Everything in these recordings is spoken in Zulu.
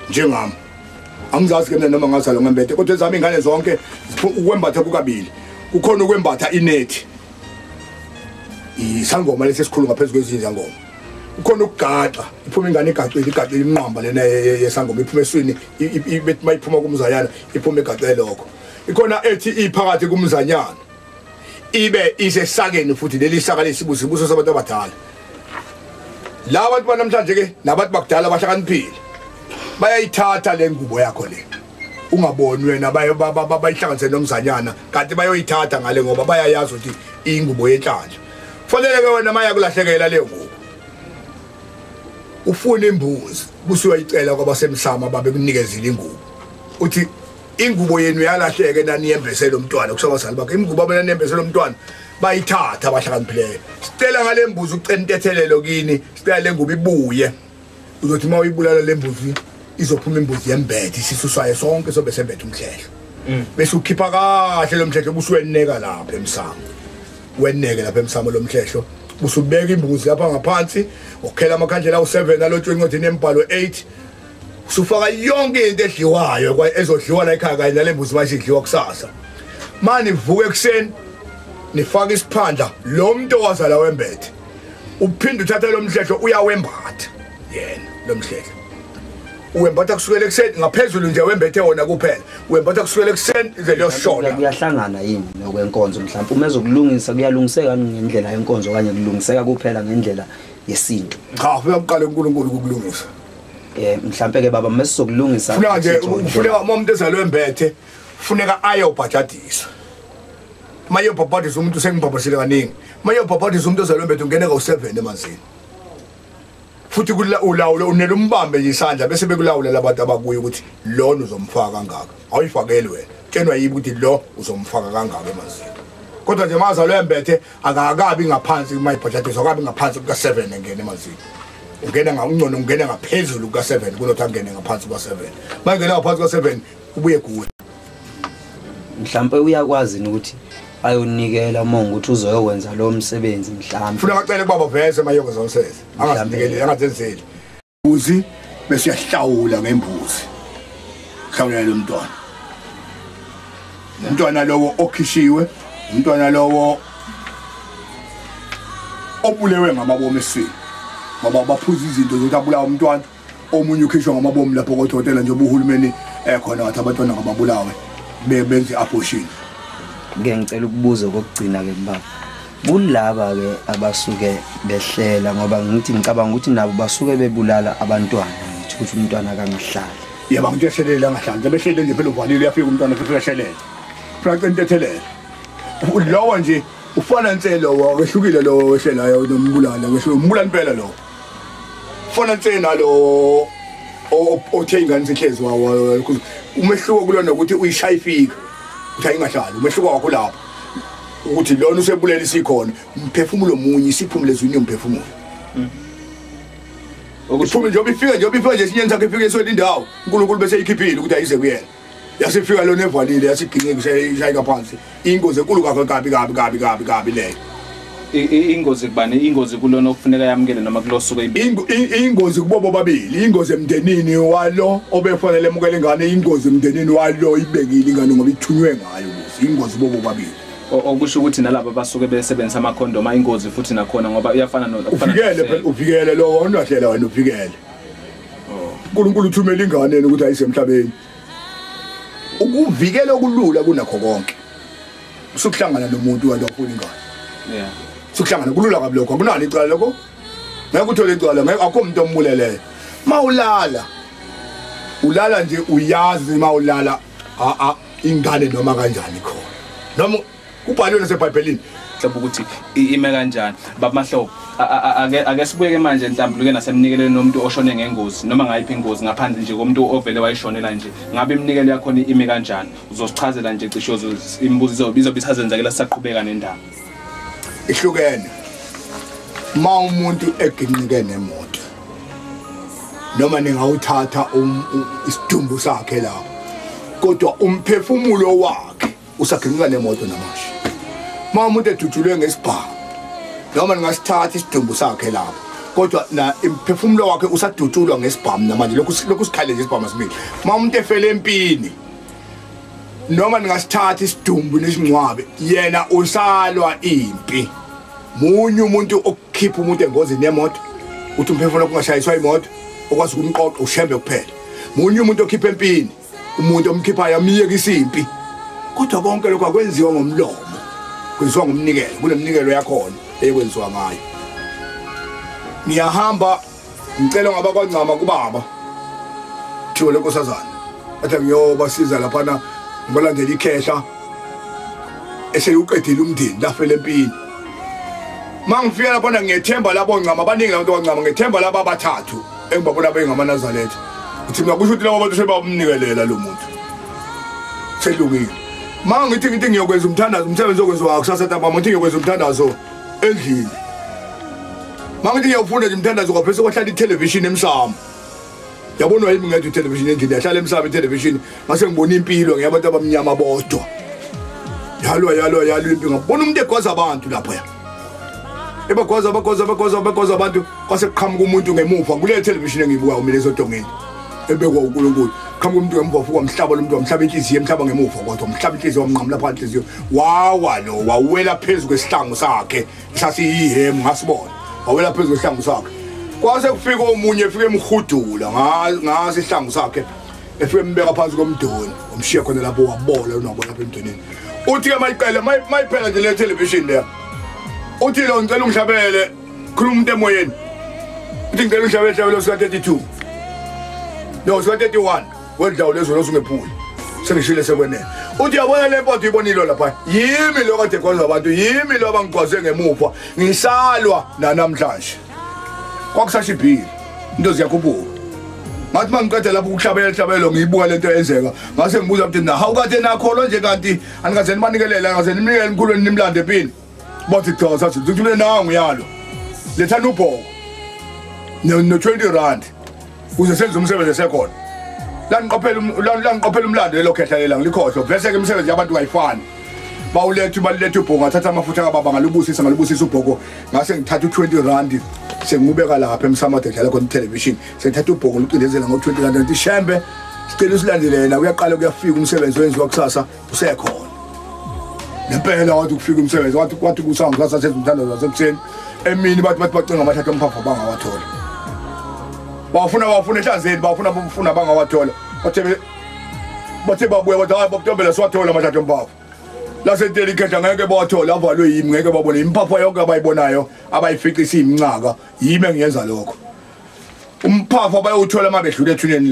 njengami angizazi ke mina noma ngazalwa ngembethe kodwa ezami ingane zonke ukwembatha kukabili kukhona ukwembatha inethi isangoma lesesikhulu ngaphezulu kwezinja ngoma ukhona ukugaxa iphuma ingane igacile imnqamba lena yesangoma iphuma eswini ibethi mayiphuma kumzanyana iphuma egaxele lokho ikhona ethi iphakathi kumzanyana ibe isesakeni futhi leli saka lesibusibuso sabantu abadala la abantu banamhlanje ke nabantu bakudala abahlakaniphile bayayithatha le ngubo yakho le ungaboni wena bayihlanganise nomzanyana kanti bayoyithatha ngale ngoba bayayazi ukuthi ingubo yenhlanje kufanele ke wena maya kulahlekela le ngubo ufuna imbuzi busuyayicela kwabasemsama babe kunikezile ingubo uthi ingubo yenu yalahleke naniyembesela umntwana kusabazali bakhe ingubo abaniyembesela umntwana bayithatha abahlakaniphileyo sicela ngale mbuzi ucentethelelo kini sicela le ngubo ibuye uzothi mawuyibulala le mbuzi izophuma imbuzi yembethe isisuswayo sonke sobe sembethe umhlehlo bese ukhipha kahle lo mhlehlo busuweneka lapha emsamo weneke lapha emsamo lo mhlehlo busubeka imbuzi lapha ngaphansi ukhela amakhandlela awu7 alotshwe incwadi nembhalo 8 usufaka yonke into edliwayo ezodliwa la ekhaya kanye nale mbuzi bayidliwa kusasa manje vuka ekseni nifaka isiphandla lo muntu owazala wembethe uphinda uthatha lo mhlehlo uyawembatha yena lo mhlehlo uwembatha kusukela ekseni ngaphezulu nje wembethe wona kuphela uwembatha kusukela ekseni ize liyoshona kuyahlangana yini nokwenkonzo mhlawumbe uma ezokulungisa kuyalungiseka ngendlela yenkonzo kanye kulungiseka kuphela ngendlela yesinto cha uyaqala uNkulunkulu ukulungisa mhlawumbe ke baba mesizokulungisa ufuna nje ufuna umuntu ezalwe wembethe ufuneka aye ubhajadisa maye ubhajadisa umuntu sengibhabhasile kaningi maye ubhajadisa umuntu ezalwe wembethe ungena ka7 emanzini futhi kulawulo unele umbambe isandla bese bekulawula labantu abakuye ukuthi lona uzomfaka kangaka awuyifakeli wena tshenwa yibi ukuthi lo uzomfaka kangaka emanzini kodwa nje mazalwe wembethe akakabi ngaphansi mayibhajadisa akabi ngaphansi kuka7 engena emanzini ungena ngangcono ungena ngaphezulu kuka7 kunothi angene ngaphansi kwa7 mangena ngaphansi kwa7 ubuye kuwe mhlawumbe uyakwazi ukuthi ayonikela umongo ukuthi uzoyenza lo msebenzi mhlawumbe ufuna acele kubaba vese mayoko zonsese angazinikeli angazenzeli uzi bese uyahlawula ngembuzi hlawula lo mntwana umntwana lowo okhishiwe umntwana lowo obulewe ngamabomu esini baba baphuza izinto zokuthi abulawa umntwana omunye ukhishwa ngamabomu lapho kodokotela nje ubuhulumeni ekhona wathi abantwana ngababulawe benze abortion ngicela ukubuza kokugcina ke mbaba kulaba ke abasuke behlela ngoba ngithi ngicabanga ukuthi nabo basuke bebulala abantwana ukuthi umntwana kangahlali yeba ngithi eshelela angahlali behlele nje phela uvalile uyafika umntwana futhi uyashelela frankentethelele lowo nje ufana nselo wakehlukile lo wehlelayo nombulala ngisho umbulala impela lo ufana nsena lo othenga nisikhezi wawo umehluko kulona ukuthi uyishayifika uthi ayingahlali umehluko wakho lapha ukuthi lona usebulela isikhona umphefumulo munye isiphumule ezwini umphefumulo okuphumule nje obifika nje sinyenza ke ifike esweni indawo uNkulunkulu bese ikhiphile ukuthi ayize kuyena yasifika lona evalile yasiginqe kushayi phansi ingozi enkulu kabi leyo ingozi kubani ingozi kulona okufuneka yamukele noma kulosuku ingozi kubo bobabili ingozi emndenini walo obefanele emukele ingane ingozi emndenini walo ibekile ingane ngoba ithunywe ngayo ingozi bobo bobabili okusho ukuthi nalabo basuke besebenzisa amakhondom ayingozi futhi nakhona ngoba uyafana uvikele lo unahlela wena uvikele uNkulunkulu uthumela ingane ukuthi ayisemhlabeni ukuvikela okulula kunakho konke usukuhlangana nomuntu walofuna ingane sukuhlangana kulula kabi lokho akunani icala lokho ngeke uthole icala ngeke akho umuntu ombuleleyo ulala nje uyazi mawulala ingane noma kanjani khona noma kubhaliwe naseBhayibhelini mhlawumbe ukuthi ime kanjani babamahlobo ake sibuye manje mhlawumbe nasemnikeleni nomuntu oshone ngengozi noma ngayiphi ingozi ngaphandle nje komuntu ovele wayishonela nje ngabe iminikelo yakho ime kanjani uzosichazela nje cisho imibuzo izobisazenzakela sisaqhubeka nendaba ihlukene ma umuntu eginqike nemoto noma ningawuthatha isidumbu sakhe la kodwa umphefumulo wakhe usaginqika nemoto namasha ma umuntu edutshulwe ngesibhamu noma ningasithatha isidumbu sakhe lapho kodwa na imphefumulo wakhe usadutshulwa ngesibhamu namanje lokhu sikhale nje isibhamu sibili uma umuntu efele empini noma ningasithatha isidumbu nesingcwabe yena usalwa impi munye umuntu okukhipha umuntu engozini yemoto uthi umphefumulo kungashayiswa imoto okwazi ukumqoqa ushembe kuphela munye umuntu okhipha empini umuntu omkhiphayo amiyeka isimpi kodwa konke lokho akwenziwa ngomlomo kwenziwa ngomnikelo kunemnikelo yakhona ekwenziwa ngayo ngiyahamba ngicela ngabakwancama kubaba thiwe lenkosazana athi ngiyobasiza lapha na ngolandela ikhehla eseyuqedile umndeni lafela empini mangifika lapha na ngiyethemba labo ncama abaningi labantu abancama ngiyethemba laba abathathu engibabona bengamaNazaretha uthi mina kusho ukuthi labo bantu sebamnikelela lo muntu selungile mangithi ngiyokwenza umthandazo umsebenzi okwenziwa kusasa ntamba ngithi ngiyokwenza umthandazo endlini mangithi ngiyofunda nje umthandazo kwaphela kwahlala itelevision emsamo yabonwa yimi ngathi itelevision endlini yahlala emsamo itelevision mase ngibona impilo ngiyabantu abamnyama bodwa yalwa impilo ngabona umuntu egwaza abantu lapha ebagwaza abantu kwase kuqhamuka umuntu ngemuva kule television engiyibuka mina ezodongeni ebekwa uNkulunkulu qhamuka umuntu ngemuva fuka umhlaba lo muntu wamhlaba inhliziyo emhlaba ngemuva kodwa umhlaba inhliziyo wamnqamla phansi inhliziyo wawa lo wawela phezulu kwesihlangu sakhe sasiyihemu ngasibona wawela phezulu kwesihlangu sakhe kwase kufika omunye efike emhudula ngase isihlangu sakhe efike embeka phansi komdoni umshiya khona lapho wabola unabo lapha emdonini uthi ke mayiphela nje le television le uthi lo ngicela unghlabele khuluma umuntu emoyeni uthi ngicela unghlabele lo sika 32 no sika 31 wedlawo lezo losungephuli sengishile sekwenene uthi yabona le mpotho ibonilo lapha yimi lo kade kwaza abantu yimi lo abangigwaze ngemuva ngisalwa namhlanje kwakusashibhile into ziyakhuphuka ngathi mangiqeda lapho ukuhlabela ngiyibuka lento yenzeka ngase ngibuza ukuthi na hawu kade nakholo nje kanti anikaze nibanikelela ngaze nimnikele emkhulweni nimlande empini bathi cha sathi ngithule nangu yalo lethana ubhoko no 20 rand uze senze umsebenzi esekhona la ngiqophela umlando lelokhehla ngikhohlwa bese ke umsebenzi yabantu kayifani bawuletha ubhoko ngathatha amafutha kababa ngalubusisa ubhoko ngase ngithatha u20 rand sengubeka lapha emsamade dlala khona television sengithatha ubhoko ngicindezela ngo20 rand ngithi shembe sicela usilandelela uyaqala kuyafika umsebenzi wenziwa kusasa usekhona nempela wathi kufika umsebenzi wathi kusanga kusasa senza umthandazo wasekuseni emini bathi bacinga amathatha omphapha bangawathola bafuna ehlanzeni bafuna bangawathola bathe babuya bathi hayi Ntombela siwathola amathatha omphapha lasenteli ikhehla ngeke bawathola avalwe yimi ngeke babone imphapha yonke abayibonayo abayifiqisa imincaka yimi engiyenza lokho umphapha bayawuthola mabedlule ethuneni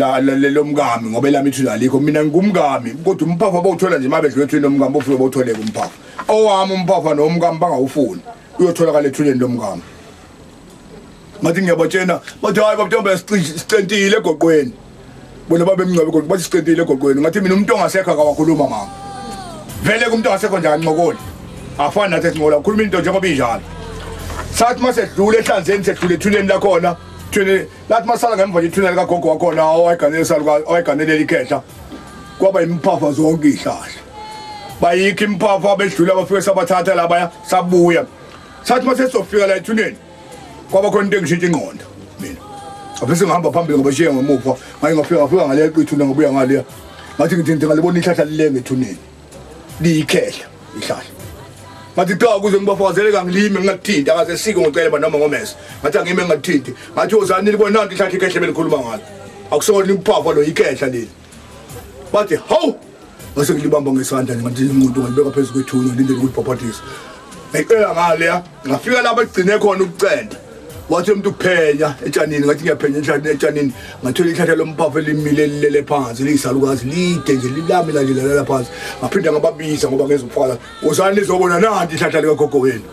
lomngami ngoba elami ithuna alikho mina ngumngami kodwa umphapha bawuthola nje mabedlule ethuneni lomngami bofike bawutholeke umphapha owami umphapha nomngami bangawufuni uyotholakala ethuneni lomngami ngathi ngiyabatshena bathi hayi Ntombela sicentile egoqweni bona babemncwabe kodwa bathi sicentile egoqweni ngathi mina umuntu ongasekho akawakhuluma mama vele kumuntu ongasekho nje anqokoli afana nathi sinqola ukhuluma into njengoba injalo sathi mase dlule ehlanzeni sedlule ethuneni lakhona lathi masala ngemva nje ithunela kagogo wakhona owayiganelela ikhehla kwaba imphafa zonke ihlahla bayikho imphafa bedlula bafike sabathatha labaya sabuya sathi mase sofika la ethuneni kwaba khona into engishintsha ingqondo mina afese ngihamba phambili ngoba shiya ngemuva ngafika ngale qithuna ngobuya ngale ngathi ngithi ngalibona ihlahla lilenge ethuneni liyikhehla ihlahla ngathi cha kuze ngibafazele kangilime ngingakuthinti akaze sike ngicela banoma ngomesa ngathi angime ngingakuthinti ngathi uzani libona nanti ihlahla ikhehla belikhuluma ngalo akusona imphafa lo ikhehla leli bathi hawu base ngilibamba ngesandla ngathi umuntu ngibeka phezulu kwethunya ngilindele ukuthi baphathise ngicela ngale ngafika lapha egcine khona ukucenda wathi umuntu kuphenya etshanini ngathi ngiyaphenya etshanini ngathola ihlahla lomphafa elimile lilele phansi liyisalukazi lide nje lilamila nje lalela phansi ngaphinda ngababiza ngoba ngezofaka uzani lizobona nanti ihlahla likagogo wenu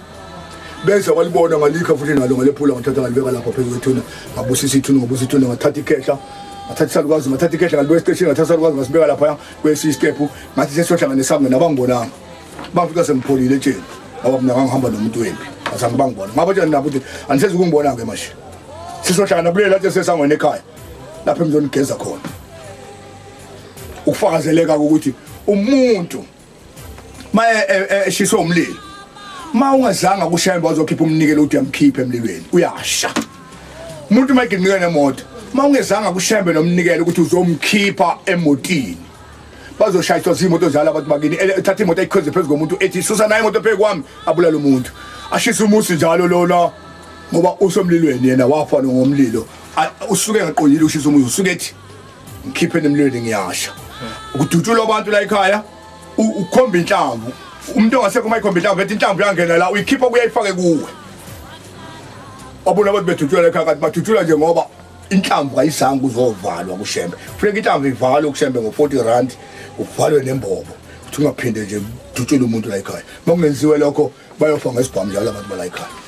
bese walibona ngalikha futhi nalo ngalephula ngathatha ngalibeka lapha phezulu kwethuna ngabusisa ithuna ngathatha ikhehla ngathatha isalukazi ngathatha ikhehla ngalibeka estation ngathatha isalukazi ngasibeka lapha kwesistephu ngathi sesohlanganisanga nabangibonanga bafika sempholile etsheni ngoba mina ngangihamba nomuntu wempi asangibangibona ngabe nje nabo ukuthi anisezi ukungibona ke manje sisohlangana kulela lapho sesangwena ekhaya lapho emzonigeza khona ukufakazeleka ukuthi umuntu maye eshiswa umlilo ma ungazanga kushayemba wazokhipha umnikelo ukuthi uyamkhipha emlilweni uyasha umuntu mayiginika nemoto mawungezanga kushembe nomnikelo ukuthi uzomkhipha emotini bazoshayiswa zimoto zala abantu bakini ethatha imoto ayikhoze phezulu komuntu ethi susa nayo imoto phezu kwami abulala umuntu ashisa umusi njalo lona ngoba usomlilweni yena wafa ngomlilo usuke ngaqondile ushisa umuzi usuke ethi ngikhiphe nemlilweni ngiyasha ukudutshula abantu la ekhaya ukhomba inhlamvu umuntu ongasekho mayikhomba inhlamvu ethi inhlamvu yangena la uyikhipha kuyayifake kuwe abona abantu bedutshula la ekhaya kanti badutshula nje ngoba inhlamvu ayisanga uzovalwa kushembe kufuneka inhlamvu ivalwe kushembe ngo40 uvalwe nembobo uthi ungaphinde nje udutshule umuntu la ekhaya makungenziwe lokho bayofa ngesibhamu njalo abantu bala ekhaya